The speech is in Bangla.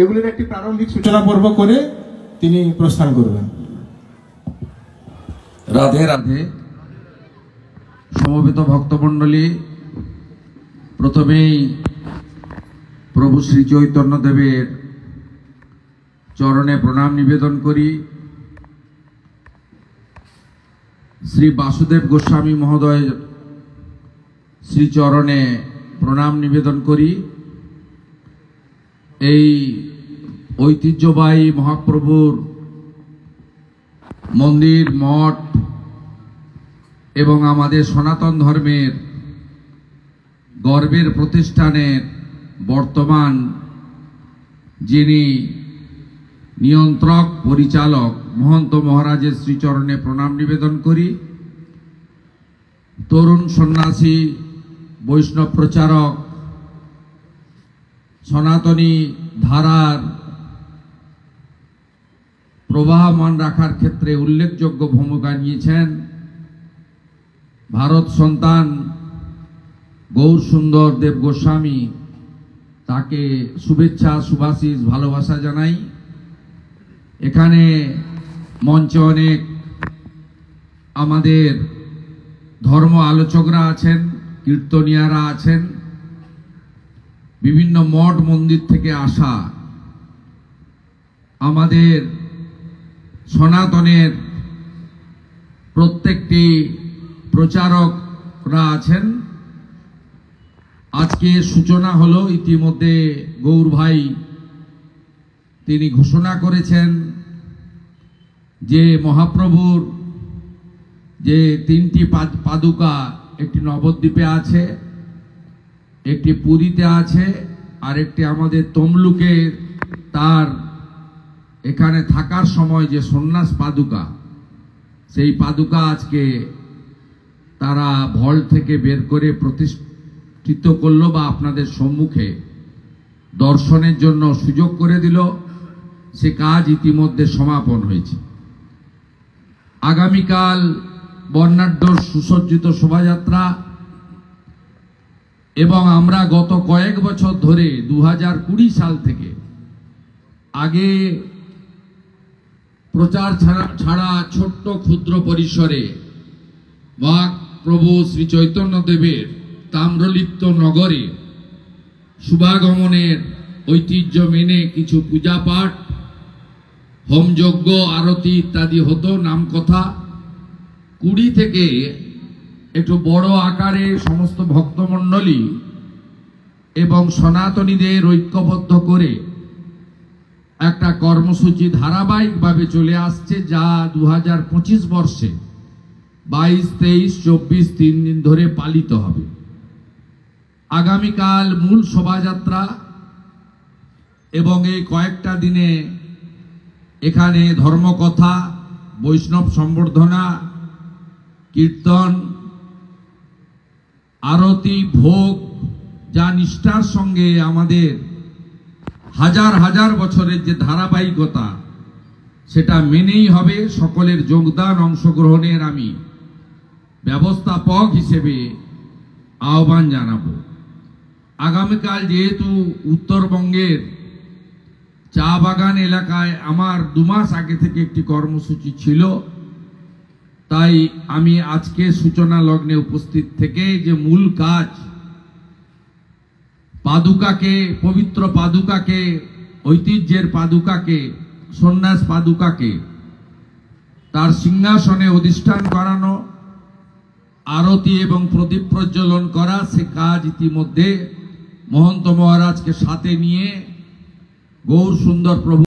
এগুলির একটি প্রারম্ভিক সূচনা পর্ব করে তিনি প্রস্থান করবেন। রাধে রাধে। সমবেত ভক্তমণ্ডলী, প্রথমেই প্রভু শ্রী চৈতন্য দেবের চরণে প্রণাম নিবেদন করি। শ্রী বাসুদেব গোস্বামী মহোদয় শ্রীচরণে প্রণাম নিবেদন করি। এই ঐতিহ্যবাহী মহাপ্রভুর মন্দির, মঠ এবং আমাদের সনাতন ধর্মের গর্বের প্রতিষ্ঠানের বর্তমান যিনি নিয়ন্ত্রক পরিচালক মহন্ত মহারাজের শ্রীচরণে প্রণাম নিবেদন করি। তরুণ সন্ন্যাসী, বৈষ্ণব প্রচারক, সনাতনী ধারার প্রবাহমান রাখার ক্ষেত্রে উল্লেখযোগ্য ভূমিকা নিয়েছেন ভারত সন্তান গৌর সুন্দর দেব গোস্বামী, তাকে শুভেচ্ছা, শুভাশিস, ভালোবাসা জানাই। এখানে মঞ্চে অনেক আমাদের ধর্ম আলোচকরা আছেন, কীর্তনিয়ারা আছেন, বিভিন্ন মঠ মন্দির থেকে আসা আমাদের সনাতনের প্রত্যেকটি প্রচারকরা আছেন। আজকে সূচনা হলো, ইতিমধ্যে গৌর ভাই তিনি ঘোষণা করেছেন যে মহাপ্রভুর যে তিনটি পাদুকা, একটি নবদ্বীপে আছে, একটি পুরীতে আছে, আর একটি আমাদের তমলুকে তার এখানে থাকার সময় যে সন্ন্যাস পাদুকা, সেই পাদুকা আজকে তারা ভল্ট থেকে বের করে প্রতিষ্ঠিত করলো বা আপনাদের সম্মুখে দর্শনের জন্য সুযোগ করে দিল। সে কাজ ইতিমধ্যে সমাপন হয়েছে। আগামীকাল বর্ণাঢ্য সুসজ্জিত শোভাযাত্রা, এবং আমরা গত কয়েক বছর ধরে 2020 সাল থেকে আগে প্রচার ছাড়া ছোট্ট ক্ষুদ্র পরিসরে মহাপ্রভু শ্রী চৈতন্য দেবের তাম্রলিপ্ত নগরে শুভাগমনের ঐতিহ্য মেনে কিছু পূজা পাঠ, হোমযজ্ঞ, আরতি ইত্যাদি হতো, নামকথা। 20 থেকে একটু বড় আকারে সমস্ত ভক্তমণ্ডলী এবং সনাতনীদের ঐক্যবদ্ধ করে একটা কর্মসূচি ধারাবাহিকভাবে চলে আসছে, যা 2025 বর্ষে 22, 23, 24 3 দিন ধরে পালিত হবে। আগামীকাল মূল শোভাযাত্রা, এবং এই কয়েকটা দিনে এখানে ধর্মকথা, বৈষ্ণব সম্বর্ধনা, কীর্তন, আরতি, ভোগ, যা নিষ্ঠার সঙ্গে আমাদের হাজার হাজার বছরের যে ধারাবাহিকতা, সেটা মেনেই হবে। সকলের যোগদান, অংশগ্রহণের আমি ব্যবস্থাপক হিসেবে আহ্বান জানাবো। আগামীকাল যেহেতু উত্তরবঙ্গের চা বাগান এলাকায় আমার 2 মাস আগে থেকে একটি কর্মসূচি ছিল, তাই আমি আজকে সূচনা লগ্নে উপস্থিত থেকে যে মূল কাজ, পাদুকাকে, পবিত্র পাদুকাকে, ঐতিহ্যের পাদুকাকে, সন্ন্যাস পাদুকাকে তার সিংহাসনে অধিষ্ঠান করানো, আরতি এবং প্রদীপ প্রজ্বলন করা, সে কাজ ইতিমধ্যে মহন্ত মহারাজকে সাথে নিয়ে গৌর সুন্দর প্রভু